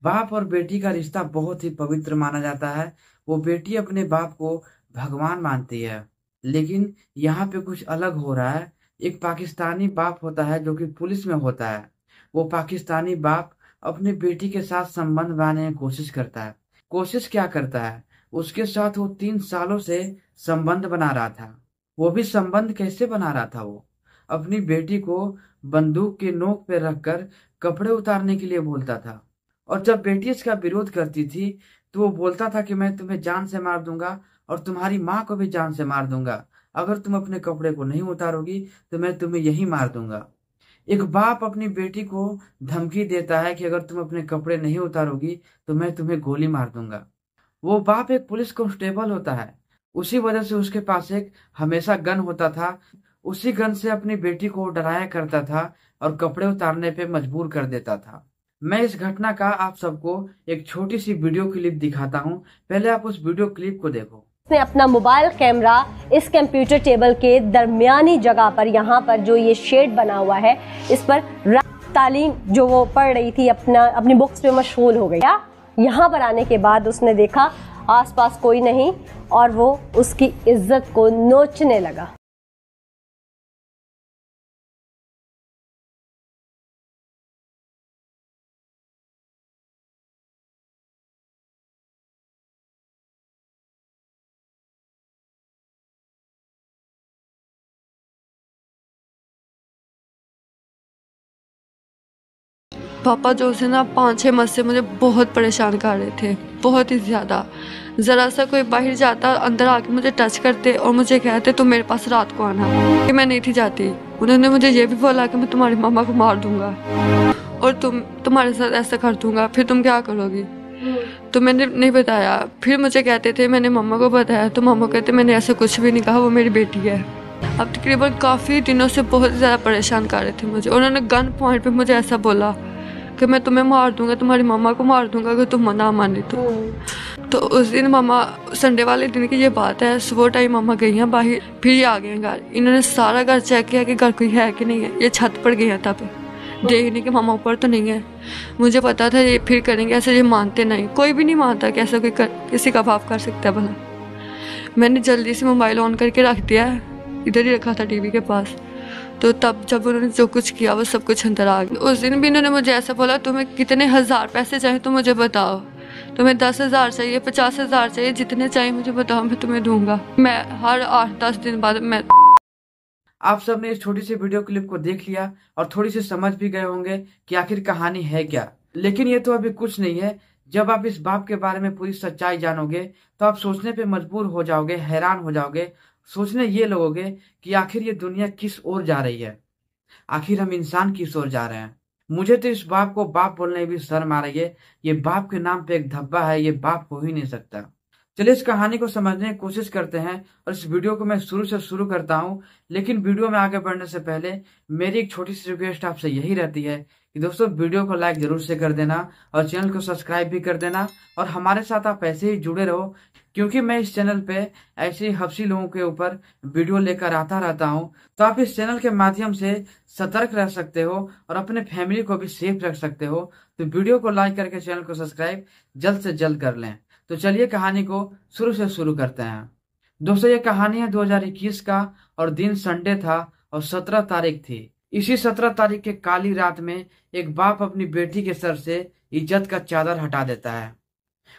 बाप और बेटी का रिश्ता बहुत ही पवित्र माना जाता है। वो बेटी अपने बाप को भगवान मानती है। लेकिन यहाँ पे कुछ अलग हो रहा है। एक पाकिस्तानी बाप होता है जो कि पुलिस में होता है। वो पाकिस्तानी बाप अपनी बेटी के साथ संबंध बनाने की कोशिश करता है। कोशिश क्या करता है? उसके साथ वो 3 सालों से संबंध बना रहा था। वो भी संबंध कैसे बना रहा था? वो अपनी बेटी को बंदूक के नोक पे रखकर कपड़े उतारने के लिए बोलता था। और जब बेटी इसका विरोध करती थी तो वो बोलता था कि मैं तुम्हें जान से मार दूंगा और तुम्हारी माँ को भी जान से मार दूंगा। अगर तुम अपने कपड़े को नहीं उतारोगी तो मैं तुम्हें यही मार दूंगा। एक बाप अपनी बेटी को धमकी देता है कि अगर तुम अपने कपड़े नहीं उतारोगी तो मैं तुम्हें गोली मार दूंगा। वो बाप एक पुलिस कांस्टेबल होता है। उसी वजह से उसके पास एक हमेशा गन होता था। उसी गन से अपनी बेटी को डराया करता था और कपड़े उतारने पे मजबूर कर देता था। मैं इस घटना का आप सबको एक छोटी सी वीडियो क्लिप दिखाता हूँ। पहले आप उस वीडियो क्लिप को देखो। उसने अपना मोबाइल कैमरा इस कंप्यूटर टेबल के दरमियानी जगह पर, यहाँ पर जो ये शेड बना हुआ है, इस पर तालीम जो वो पढ़ रही थी अपनी बुक्स पे मशगूल हो गई। यहाँ पर आने के बाद उसने देखा आसपास कोई नहीं और वो उसकी इज्जत को नोचने लगा। पापा जो से ना 5-6 माह से मुझे बहुत परेशान कर रहे थे, बहुत ही ज़्यादा। ज़रा सा कोई बाहर जाता अंदर आके मुझे टच करते और मुझे कहते तुम मेरे पास रात को आना, कि मैं नहीं थी जाती। उन्होंने मुझे ये भी बोला कि मैं तुम्हारी मामा को मार दूंगा और तुम्हारे साथ ऐसा कर दूंगा, फिर तुम क्या करोगी? तो मैंने नहीं बताया। फिर मुझे कहते थे, मैंने मामा को बताया तो मामा कहते मैंने ऐसा कुछ भी नहीं कहा, वो मेरी बेटी है। अब तकरीबन काफ़ी दिनों से बहुत ज़्यादा परेशान कर रहे थे मुझे। उन्होंने गन पॉइंट पे मुझे ऐसा बोला कि मैं तुम्हें मार दूंगा, तुम्हारी मामा को मार दूंगा अगर तुम ना मानी तो उस दिन मामा, संडे वाले दिन की ये बात है, सुबह टाइम मामा गई हैं बाहर, फिर ये आ गए हैं घर। इन्होंने सारा घर चेक किया कि घर कोई है कि नहीं है। ये छत पर गए हैं तब देखने के मामा ऊपर तो नहीं है। मुझे पता था ये फिर करेंगे ऐसे, ये मानते नहीं, कोई भी नहीं मानता कि ऐसा कोई किसी का बाप कर सकता है भला। मैंने जल्दी से मोबाइल ऑन करके रख दिया, इधर ही रखा था टीवी के पास। तो तब जब उन्होंने जो कुछ किया वो सब कुछ अंदर आ गया। उस दिन भी इन्होंने मुझे ऐसा बोला, तुम्हें कितने हज़ार पैसे चाहिए तो मुझे बताओ, तुम्हें 10,000 चाहिए, 50,000 चाहिए, जितने चाहिए मुझे बताओ, मैं तुम्हें दूंगा। मैं हर 8-10 दिन बाद मैं। आप सबने इस छोटी सी वीडियो क्लिप को देख लिया और थोड़ी सी समझ भी गए होंगे कि आखिर कहानी है क्या। लेकिन ये तो अभी कुछ नहीं है। जब आप इस बाप के बारे में पूरी सच्चाई जानोगे तो आप सोचने पे मजबूर हो जाओगे, हैरान हो जाओगे। सोचने ये लगोगे कि आखिर ये दुनिया किस ओर जा रही है, आखिर हम इंसान किस ओर जा रहे हैं। मुझे तो इस बाप को बाप बोलने में भी शर्म आ रही है। ये बाप के नाम पे एक धब्बा है, ये बाप हो ही नहीं सकता। चलिए इस कहानी को समझने की कोशिश करते हैं और इस वीडियो को मैं शुरू से शुरू करता हूं। लेकिन वीडियो में आगे बढ़ने से पहले मेरी एक छोटी सी रिक्वेस्ट आपसे यही रहती है कि दोस्तों वीडियो को लाइक जरूर से कर देना और चैनल को सब्सक्राइब भी कर देना। और हमारे साथ आप ऐसे ही जुड़े रहो, क्योंकि मैं इस चैनल पे ऐसे ही हफ्सी लोगों के ऊपर वीडियो लेकर आता रहता हूं। तो आप इस चैनल के माध्यम से सतर्क रह सकते हो और अपने फैमिली को भी सेफ रख सकते हो। तो वीडियो को लाइक करके चैनल को सब्सक्राइब जल्द से जल्द कर लें। तो चलिए कहानी को शुरू से शुरू करते हैं। दोस्तों ये कहानी है 2021 का और दिन संडे था और 17 तारीख थी। इसी 17 तारीख के काली रात में एक बाप अपनी बेटी के सर से इज्जत का चादर हटा देता है।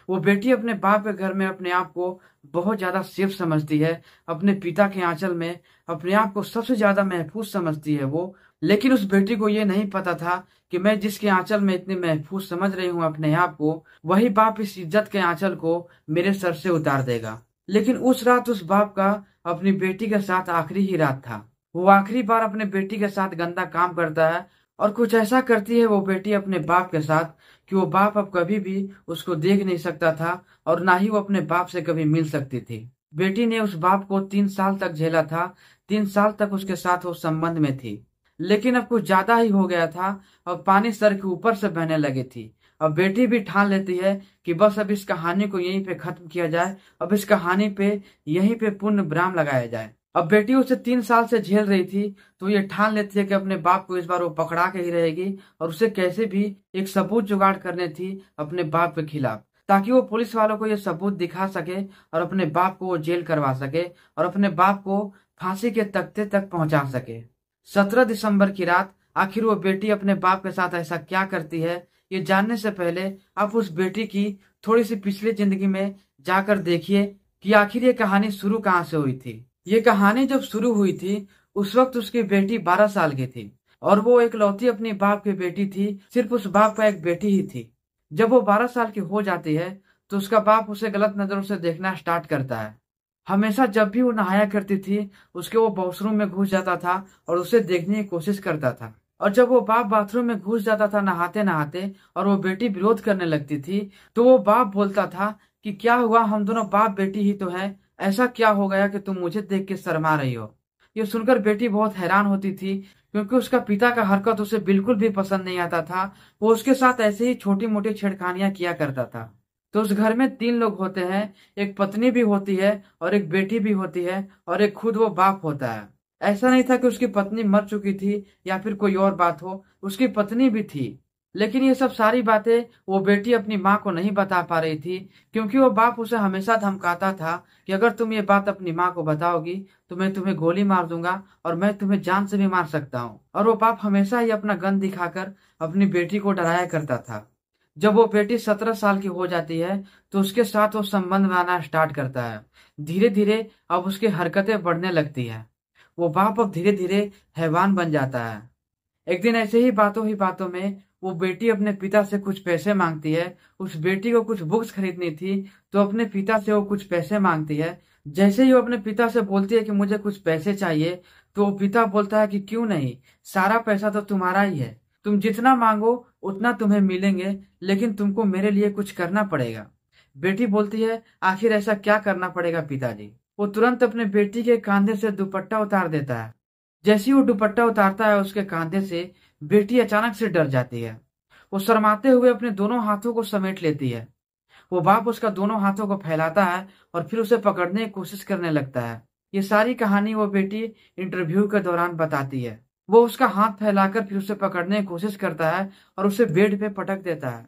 वो बेटी अपने बाप के घर में अपने आप को बहुत ज्यादा सेफ समझती है। अपने पिता के आंचल में अपने आप को सबसे ज्यादा महफूज समझती है वो। लेकिन उस बेटी को ये नहीं पता था कि मैं जिसके आंचल में इतनी महफूज समझ रही हूँ अपने आप को, वही बाप इस इज्जत के आंचल को मेरे सर से उतार देगा। लेकिन उस रात उस बाप का अपनी बेटी के साथ आखिरी ही रात था। वो आखिरी बार अपने बेटी के साथ गंदा काम करता है और कुछ ऐसा करती है वो बेटी अपने बाप के साथ कि वो बाप अब कभी भी उसको देख नहीं सकता था और ना ही वो अपने बाप से कभी मिल सकती थी। बेटी ने उस बाप को 3 साल तक झेला था। 3 साल तक उसके साथ वो संबंध में थी। लेकिन अब कुछ ज्यादा ही हो गया था और पानी सर के ऊपर से बहने लगी थी। अब बेटी भी ठान लेती है कि बस अब इस कहानी को यहीं पे खत्म किया जाए, अब इस कहानी पे यहीं पे पूर्ण विराम लगाया जाए। अब बेटी उसे 3 साल से झेल रही थी, तो ये ठान लेती है कि अपने बाप को इस बार वो पकड़ा के ही रहेगी और उसे कैसे भी एक सबूत जुगाड़ करनी थी अपने बाप के खिलाफ, ताकि वो पुलिस वालों को ये सबूत दिखा सके और अपने बाप को वो जेल करवा सके और अपने बाप को फांसी के तख्ते तक पहुंचा सके। 17 दिसंबर की रात आखिर वो बेटी अपने बाप के साथ ऐसा क्या करती है, ये जानने से पहले आप उस बेटी की थोड़ी सी पिछली जिंदगी में जाकर देखिए कि आखिर ये कहानी शुरू कहाँ से हुई थी। ये कहानी जब शुरू हुई थी उस वक्त उसकी बेटी 12 साल की थी और वो एकलौती अपनी बाप की बेटी थी, सिर्फ उस बाप का एक बेटी ही थी। जब वो 12 साल की हो जाती है तो उसका बाप उसे गलत नजरों से देखना स्टार्ट करता है। हमेशा जब भी वो नहाया करती थी उसके वो वॉशरूम में घुस जाता था और उसे देखने की कोशिश करता था। और जब वो बाप बाथरूम में घुस जाता था नहाते नहाते और वो बेटी विरोध करने लगती थी, तो वो बाप बोलता था कि क्या हुआ, हम दोनों बाप बेटी ही तो हैं, ऐसा क्या हो गया कि तुम मुझे देख के शर्मा रही हो। ये सुनकर बेटी बहुत हैरान होती थी, क्योंकि उसका पिता का हरकत उसे बिल्कुल भी पसंद नहीं आता था। वो उसके साथ ऐसे ही छोटी मोटी छेड़खानियां किया करता था। तो उस घर में 3 लोग होते हैं, एक पत्नी भी होती है और एक बेटी भी होती है और एक खुद वो बाप होता है। ऐसा नहीं था कि उसकी पत्नी मर चुकी थी या फिर कोई और बात हो, उसकी पत्नी भी थी। लेकिन ये सब सारी बातें वो बेटी अपनी माँ को नहीं बता पा रही थी, क्योंकि वो बाप उसे हमेशा धमकाता था कि अगर तुम ये बात अपनी माँ को बताओगी तो मैं तुम्हें गोली मार दूंगा और मैं तुम्हें जान से भी मार सकता हूँ। और वो बाप हमेशा ही अपना गन दिखाकर अपनी बेटी को डराया करता था। जब वो बेटी 17 साल की हो जाती है तो उसके साथ वो संबंध बनाना स्टार्ट करता है। धीरे धीरे अब उसकी हरकतें बढ़ने लगती है। वो बाप अब धीरे धीरे हैवान बन जाता है। एक दिन ऐसे ही बातों में वो बेटी अपने पिता से कुछ पैसे मांगती है। उस बेटी को कुछ बुक्स खरीदनी थी, तो अपने पिता से वो कुछ पैसे मांगती है। जैसे ही वो अपने पिता से बोलती है कि मुझे कुछ पैसे चाहिए, तो वो पिता बोलता है कि क्यों नहीं, सारा पैसा तो तुम्हारा ही है, तुम जितना मांगो उतना तुम्हें मिलेंगे, लेकिन तुमको मेरे लिए कुछ करना पड़ेगा। बेटी बोलती है आखिर ऐसा क्या करना पड़ेगा पिताजी। वो तुरंत अपने बेटी के कांधे से दुपट्टा उतार देता है। जैसे ही वो दुपट्टा उतारता है उसके कांधे से, बेटी अचानक से डर जाती है। वो शर्माते हुए अपने दोनों हाथों को समेट लेती है। वो बाप उसका दोनों हाथों को फैलाता है और फिर उसे पकड़ने की कोशिश करने लगता है। ये सारी कहानी वो बेटी इंटरव्यू के दौरान बताती है। वो उसका हाथ फैलाकर फिर उसे पकड़ने की कोशिश करता है और उसे बेड पे पटक देता है।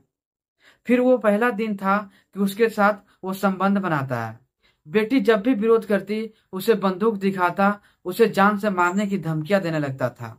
फिर वो पहला दिन था कि उसके साथ वो संबंध बनाता है। बेटी जब भी विरोध करती उसे बंदूक दिखाता, उसे जान से मारने की धमकियां देने लगता था।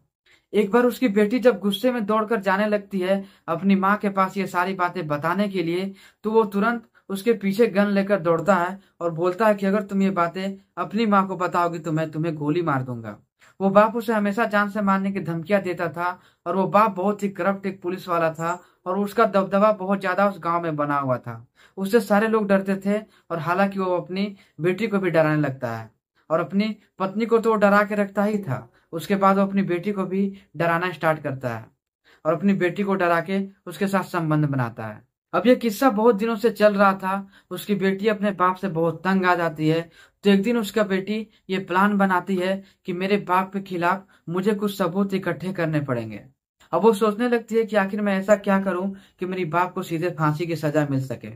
एक बार उसकी बेटी जब गुस्से में दौड़कर जाने लगती है अपनी माँ के पास ये सारी बातें बताने के लिए, तो वो तुरंत उसके पीछे गन लेकर दौड़ता है और बोलता है कि अगर तुम ये बातें अपनी माँ को बताओगी तो मैं तुम्हें गोली मार दूंगा। वो बाप उसे हमेशा जान से मारने की धमकियां देता था और वो बाप बहुत ही करप्ट एक पुलिस वाला था और उसका दबदबा बहुत ज्यादा उस गांव में बना हुआ था। उससे सारे लोग डरते थे और हालांकि वो अपनी बेटी को भी डराने लगता है और अपनी पत्नी को तो वो डरा के रखता ही था। उसके बाद वो अपनी बेटी को भी डराना स्टार्ट करता है और अपनी बेटी को डरा के उसके साथ संबंध बनाता है। अब ये किस्सा बहुत दिनों से चल रहा था। उसकी बेटी अपने बाप से बहुत तंग आ जाती है। तो एक दिन उसका बेटी ये प्लान बनाती है कि मेरे बाप के खिलाफ मुझे कुछ सबूत इकट्ठे करने पड़ेंगे। अब वो सोचने लगती है कि आखिर मैं ऐसा क्या करूं कि मेरी बाप को सीधे फांसी की सजा मिल सके।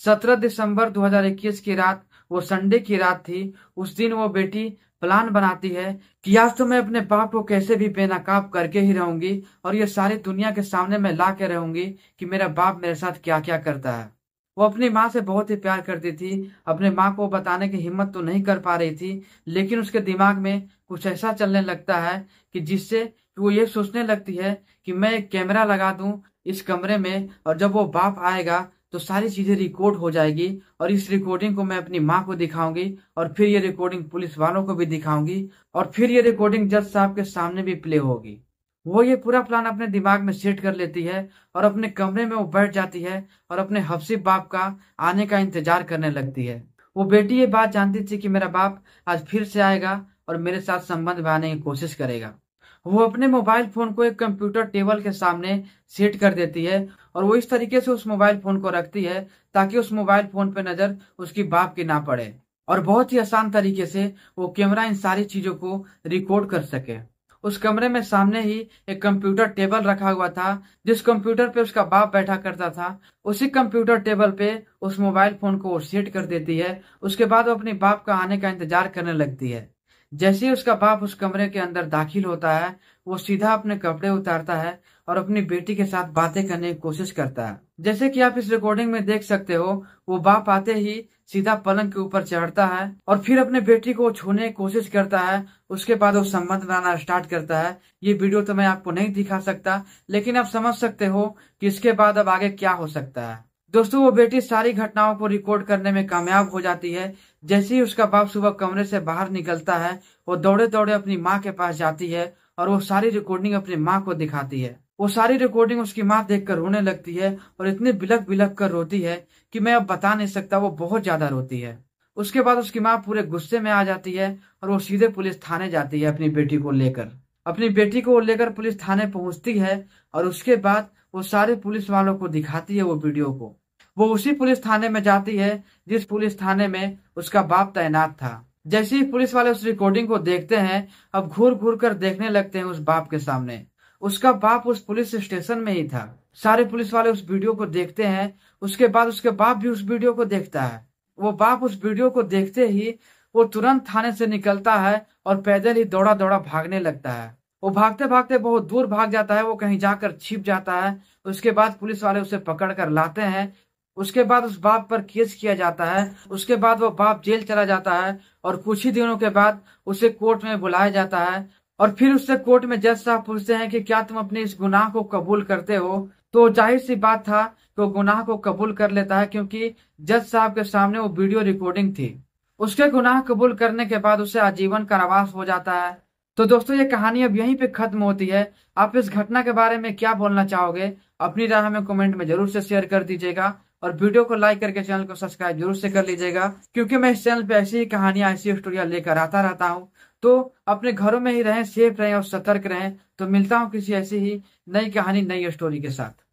17 दिसंबर 2021 की रात, वो संडे की रात थी। उस दिन वो बेटी प्लान बनाती है कि आज तो मैं अपने बाप को कैसे भी बेनकाब करके ही रहूंगी और ये सारी दुनिया के सामने मैं ला के रहूंगी कि मेरा बाप मेरे साथ क्या क्या करता है। वो अपनी माँ से बहुत ही प्यार करती थी। अपने माँ को बताने की हिम्मत तो नहीं कर पा रही थी, लेकिन उसके दिमाग में कुछ ऐसा चलने लगता है कि जिससे वो ये सोचने लगती है कि मैं एक कैमरा लगा दूं इस कमरे में और जब वो बाप आएगा तो सारी चीजें रिकॉर्ड हो जाएगी और इस रिकॉर्डिंग को मैं अपनी माँ को दिखाऊंगी और फिर ये रिकॉर्डिंग पुलिस वालों को भी दिखाऊंगी और फिर ये रिकॉर्डिंग जज साहब के सामने भी प्ले होगी। वो ये पूरा प्लान अपने दिमाग में सेट कर लेती है और अपने कमरे में वो बैठ जाती है और अपने हफ्सी बाप का आने का इंतजार करने लगती है। वो बेटी ये बात जानती थी कि मेरा बाप आज फिर से आएगा और मेरे साथ संबंध बनाने की कोशिश करेगा। वो अपने मोबाइल फोन को एक कंप्यूटर टेबल के सामने सेट कर देती है और वो इस तरीके से उस मोबाइल फोन को रखती है ताकि उस मोबाइल फोन पे नजर उसकी बाप की ना पड़े और बहुत ही आसान तरीके से वो कैमरा इन सारी चीजों को रिकॉर्ड कर सके। उस कमरे में सामने ही एक कंप्यूटर टेबल रखा हुआ था। जिस कंप्यूटर पे उसका बाप बैठा करता था, उसी कंप्यूटर टेबल पे उस मोबाइल फोन को वो सेट कर देती है। उसके बाद वो अपने बाप का आने का इंतजार करने लगती है। जैसे ही उसका बाप उस कमरे के अंदर दाखिल होता है, वो सीधा अपने कपड़े उतारता है और अपनी बेटी के साथ बातें करने की कोशिश करता है। जैसे कि आप इस रिकॉर्डिंग में देख सकते हो, वो बाप आते ही सीधा पलंग के ऊपर चढ़ता है और फिर अपने बेटी को छूने की कोशिश करता है। उसके बाद वो संबंध बनाना स्टार्ट करता है। ये वीडियो तो मैं आपको नहीं दिखा सकता, लेकिन आप समझ सकते हो कि इसके बाद अब आगे क्या हो सकता है। दोस्तों, वो बेटी सारी घटनाओं को रिकॉर्ड करने में कामयाब हो जाती है। जैसे ही उसका बाप सुबह कमरे से बाहर निकलता है, वो दौड़े दौड़े अपनी माँ के पास जाती है और वो सारी रिकॉर्डिंग अपनी माँ को दिखाती है। वो सारी रिकॉर्डिंग उसकी माँ देखकर रोने लगती है और इतने बिलख बिलख कर रोती है कि मैं अब बता नहीं सकता, वो बहुत ज्यादा रोती है। उसके बाद उसकी माँ पूरे गुस्से में आ जाती है और वो सीधे पुलिस थाने जाती है अपनी बेटी को लेकर। अपनी बेटी को लेकर पुलिस थाने पहुंचती है और उसके बाद वो सारे पुलिस वालों को दिखाती है वो वीडियो को। वो उसी पुलिस थाने में जाती है जिस पुलिस थाने में उसका बाप तैनात था। जैसे ही पुलिस वाले उस रिकॉर्डिंग को देखते हैं, अब घूर घूर कर देखने लगते हैं उस बाप के सामने। उसका बाप उस पुलिस स्टेशन में ही था। सारे पुलिस वाले उस वीडियो को देखते हैं। उसके बाद उसके बाप भी उस वीडियो को देखता है। वो बाप उस वीडियो को देखते ही वो तुरंत थाने से निकलता है और पैदल ही दौड़ा दौड़ा भागने लगता है। वो भागते भागते बहुत दूर भाग जाता है। वो कहीं जाकर छिप जाता है। उसके बाद पुलिस वाले उसे पकड़ कर लाते हैं। उसके बाद उस बाप पर केस किया जाता है। उसके बाद वो बाप जेल चला जाता है और कुछ ही दिनों के बाद उसे कोर्ट में बुलाया जाता है और फिर उससे कोर्ट में जज साहब पूछते हैं कि क्या तुम अपने इस गुनाह को कबूल करते हो। तो जाहिर सी बात था कि वो गुनाह को कबूल कर लेता है, क्योंकि जज साहब के सामने वो वीडियो रिकॉर्डिंग थी। उसके गुनाह कबूल करने के बाद उसे आजीवन कारावास हो जाता है। तो दोस्तों, ये कहानी अब यहीं पे खत्म होती है। आप इस घटना के बारे में क्या बोलना चाहोगे? अपनी राय हमें कमेंट में जरूर से शेयर कर दीजिएगा और वीडियो को लाइक करके चैनल को सब्सक्राइब जरूर से कर लीजिएगा, क्योंकि मैं इस चैनल पे ऐसी ही कहानियां, ऐसी स्टोरियां लेकर आता रहता हूँ। तो अपने घरों में ही रहें, सेफ रहें और सतर्क रहें। तो मिलता हूँ किसी ऐसी ही नई कहानी, नई स्टोरी के साथ।